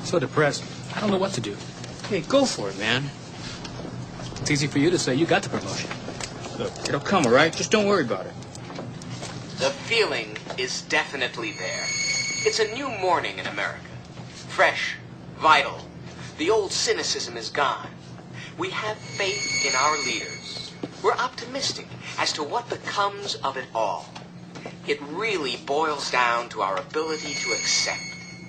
So depressed. I don't know what to do. Hey, go for it, man. It's easy for you to say. You got the promotion. Look, it'll come, all right? Just don't worry about it. The feeling is definitely there. It's a new morning in America. Fresh, vital. The old cynicism is gone. We have faith in our leaders. We're optimistic as to what becomes of it all. It really boils down to our ability to accept.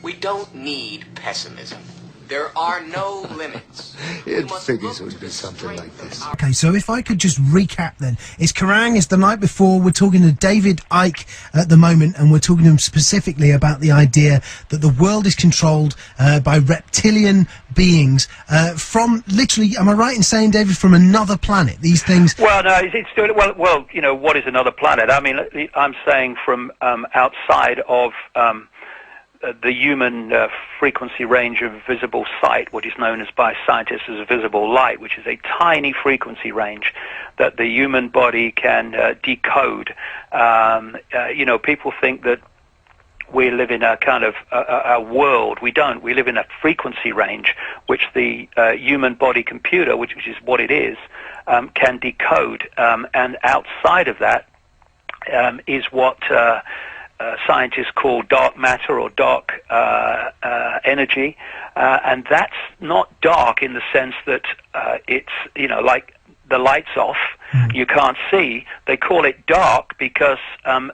We don't need pessimism. There are no limits. It figures it would be something like this. Okay, so if I could just recap then. It's Kerrang! It's the night before. We're talking to David Icke at the moment, and we're talking to him specifically about the idea that the world is controlled by reptilian beings from literally, am I right in saying, David, from another planet? These things... Well, no, it's still, well, you know, what is another planet? I mean, I'm saying from outside of... the human frequency range of visible sight, what is known as by scientists as visible light, which is a tiny frequency range that the human body can decode. You know, people think that we live in a kind of a world. We don't. We live in a frequency range which the human body computer, which is what it is, can decode. And outside of that is what... scientists call dark matter or dark energy, and that's not dark in the sense that it's, you know, like the light's off, you can't see. They call it dark because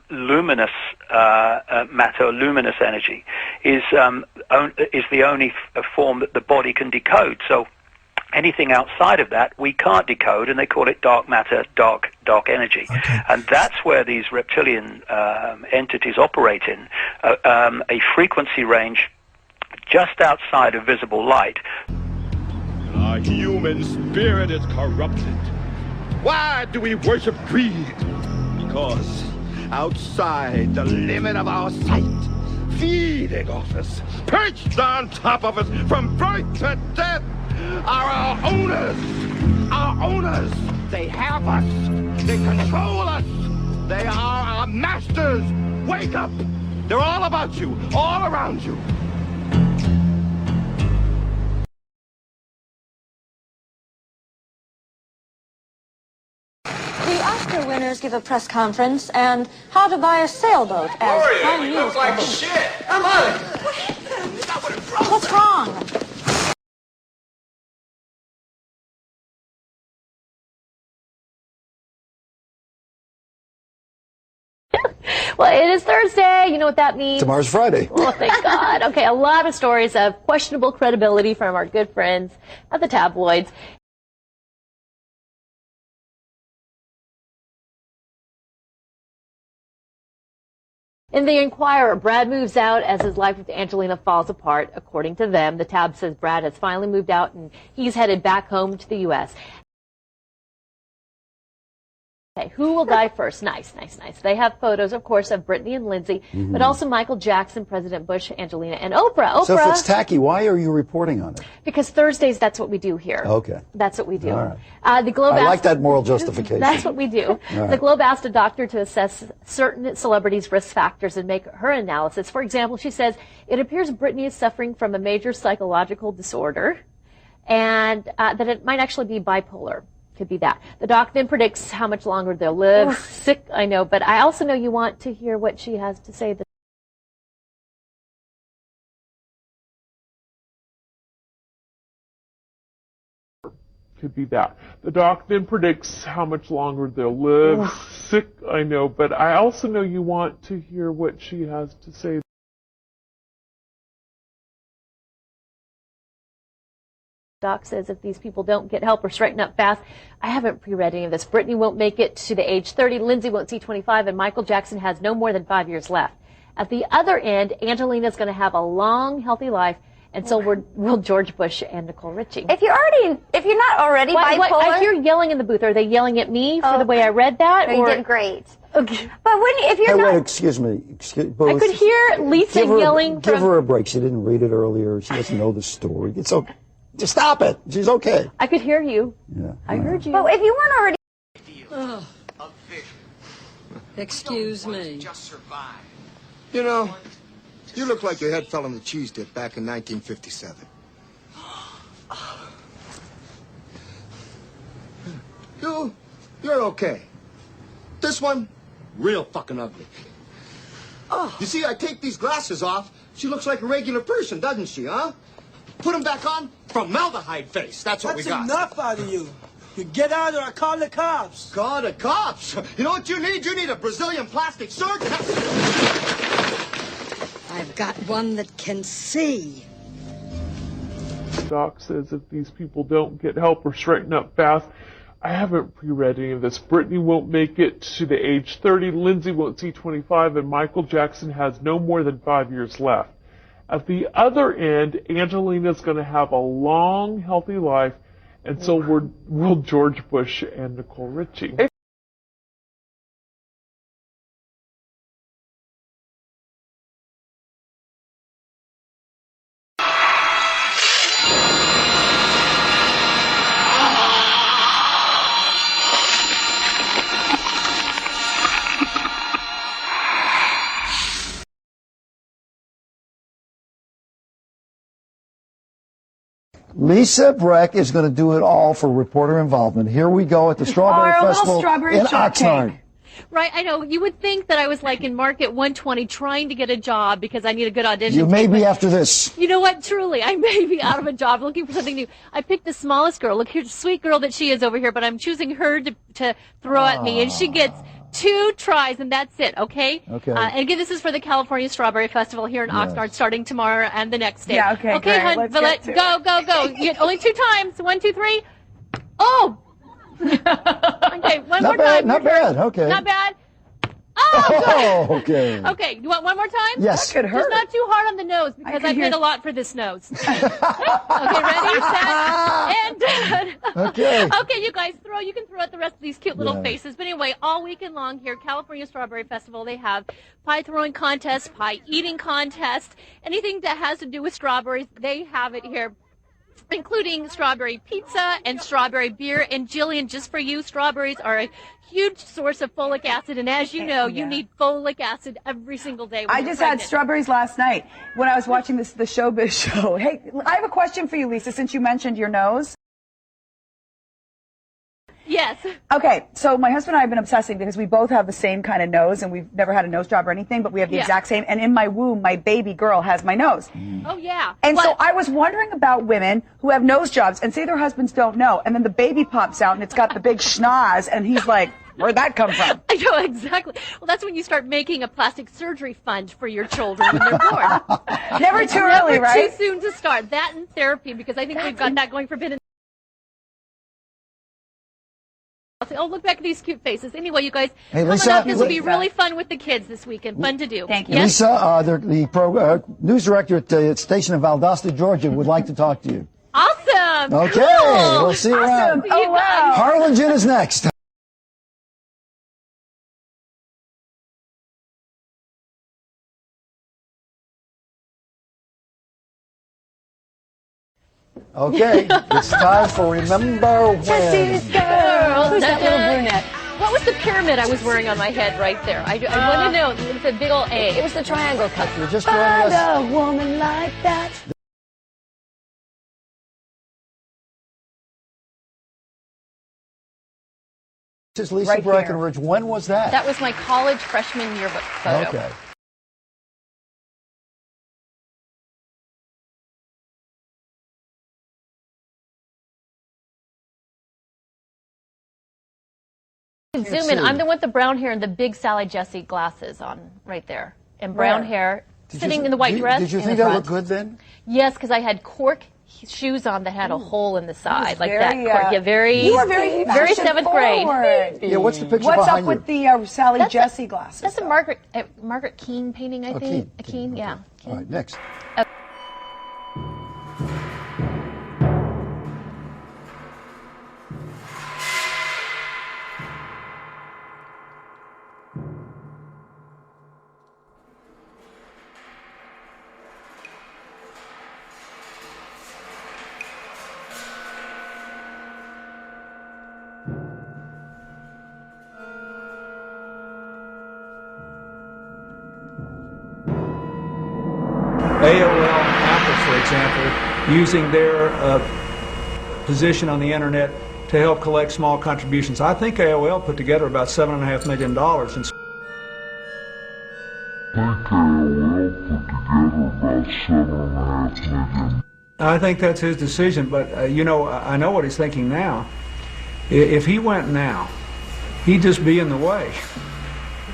luminous matter, luminous energy, is the only form that the body can decode. So anything outside of that we can't decode, and they call it dark matter, dark energy. Okay. And that's where these reptilian entities operate in, a frequency range just outside of visible light. Our human spirit is corrupted. Why do we worship greed? Because outside the limit of our sight, feeding off us, perched on top of us from birth to death, are our owners. Our owners. They have us. They control us. They are our masters. Wake up. They're all about you, all around you. The Oscar winners give a press conference, and how to buy a sailboat as Prime News. Look like shit. I'm out of here. What's wrong? Well, it is Thursday. You know what that means. Tomorrow's Friday. Oh, thank God. Okay, a lot of stories of questionable credibility from our good friends at the tabloids. In the Inquirer, Brad moves out as his life with Angelina falls apart. According to them, the tab says Brad has finally moved out and he's headed back home to the U.S. Okay, who will die first? Nice, nice, nice. They have photos, of course, of Britney and Lindsay, but also Michael Jackson, President Bush, Angelina, and Oprah. So if it's tacky, why are you reporting on it? Because Thursdays, that's what we do here. Okay. That's what we do. All right. The Globe I like asked, that moral justification. That's what we do. Right. The Globe asked a doctor to assess certain celebrities' risk factors and make her analysis. For example, she says, it appears Britney is suffering from a major psychological disorder and that it might actually be bipolar. Could be that. The doc then predicts how much longer they'll live. Oof. Sick, I know, but I also know you want to hear what she has to say. Could be that. The doc then predicts how much longer they'll live. Oof. Sick, I know, but I also know you want to hear what she has to say. Doc says if these people don't get help or straighten up fast, I haven't pre-read any of this. Britney won't make it to the age 30, Lindsay won't see 25, and Michael Jackson has no more than 5 years left. At the other end, Angelina's going to have a long, healthy life, and so will George Bush and Nicole Richie. If you're not already bipolar... I hear yelling in the booth. Are they yelling at me for the way I read that? No, you did great. Okay. But if you're not... Wait, excuse me. I could hear Lisa yelling Give her a break. She didn't read it earlier. She doesn't know the story. It's okay. Just stop it. She's okay. I could hear you. Yeah. I heard you. But if you weren't already... Oh. Excuse me. Just survive. You know, You look like your head fell on the cheese dip back in 1957. You're okay. This one, real fucking ugly. You see, I take these glasses off, she looks like a regular person, doesn't she, huh? Put them back on, formaldehyde face. That's what we got. That's enough out of you. You get out or I call the cops. Call the cops? You know what you need? You need a Brazilian plastic surgeon. I've got one that can see. Doc says if these people don't get help or straighten up fast, I haven't pre-read any of this. Brittany won't make it to the age 30, Lindsay won't see 25, and Michael Jackson has no more than 5 years left. At the other end, Angelina's going to have a long, healthy life, and so will George Bush and Nicole Richie. Lisa Breck is going to do it all for reporter involvement. Here we go at the Strawberry Festival in Oxnard. Right, I know. You would think that I was like in Market 120 trying to get a job because I need a good audition. You may be after this. You know what? Truly, I may be out of a job looking for something new. I picked the smallest girl. Look here, sweet girl that she is over here, but I'm choosing her to throw at me, and she gets 2 tries, and that's it, okay? Okay. And again, this is for the California Strawberry Festival here in Oxnard, starting tomorrow and the next day. Yeah, okay, Okay, great. hun, Villette, go. You get only 2 times. 1, 2, 3. Oh! Okay, one more time. Not bad, okay. Not bad. Oh, good. Okay. Okay, you want one more time? Yes. That could hurt. Just not too hard on the nose because I paid a lot for this nose. Okay, ready, set, and done. Okay. Okay, you guys you can throw out the rest of these cute little faces. But anyway, all weekend long here, California Strawberry Festival, they have pie throwing contest, pie eating contest, anything that has to do with strawberries, they have it here, including strawberry pizza and strawberry beer. And Jillian, just for you, strawberries are a huge source of folic acid, and as you know, you need folic acid every single day. I just had strawberries last night when I was watching the Showbiz show. Hey, I have a question for you, Lisa, since you mentioned your nose. Yes. Okay, so my husband and I have been obsessing because we both have the same kind of nose, and we've never had a nose job or anything, but we have the exact same. And in my womb, my baby girl has my nose. Oh, yeah. And so I was wondering about women who have nose jobs and say their husbands don't know, and then the baby pops out and it's got the big schnoz, and he's like, where'd that come from? I know, exactly. Well, that's when you start making a plastic surgery fund for your children when they're born. Never too early, right? Never too soon to start. That and therapy, because I think we've got that going forbidden. Oh, look back at these cute faces. Anyway, you guys, Hey, coming Lisa, up, this will be really fun with the kids this weekend. Fun to do. Thank you. Yes? Lisa, the news director at the station in Valdosta, Georgia, would like to talk to you. Awesome. Okay, Cool. we'll see you around. Awesome. Oh, wow. Harlingen is next. Okay, it's time for Remember When. Jesse's girl. Who's that little brunette? What was the pyramid I was wearing on my head right there? I want to know. It was a big old A. It was the triangle cut. You're just joining us. a woman like that. This is Lisa Breckenridge. When was that? That was my college freshman yearbook photo. Okay. Zoom in. I'm the one with the brown hair and the big Sally Jesse glasses on right there. And brown hair, sitting in the white dress. Did you in think the that front. looked good then? Yes, because I had cork shoes on that had a hole in the side, like very, that. Cork. Yeah, very, you were very seventh grade. Yeah, what's the picture What's behind up with the Sally Jesse glasses? That's a Margaret Keane painting, I think. Keane, yeah. All right, next. AOL and Apple, for example, using their position on the internet to help collect small contributions. I think AOL put together about $7.5 million. I think that's his decision, but you know, I know what he's thinking now. If he went now, he'd just be in the way.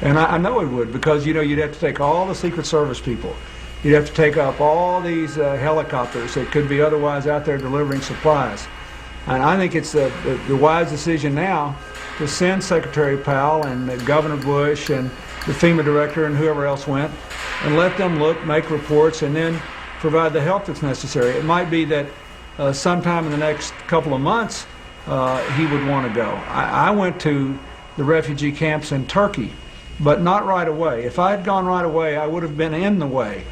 And I know he would, because you know, you'd have to take all the Secret Service people. You'd have to take up all these helicopters that could be otherwise out there delivering supplies. And I think it's the wise decision now to send Secretary Powell and Governor Bush and the FEMA director and whoever else went, and let them look, make reports, and then provide the help that's necessary. It might be that sometime in the next couple of months he would want to go. I went to the refugee camps in Turkey, but not right away. If I had gone right away, I would have been in the way.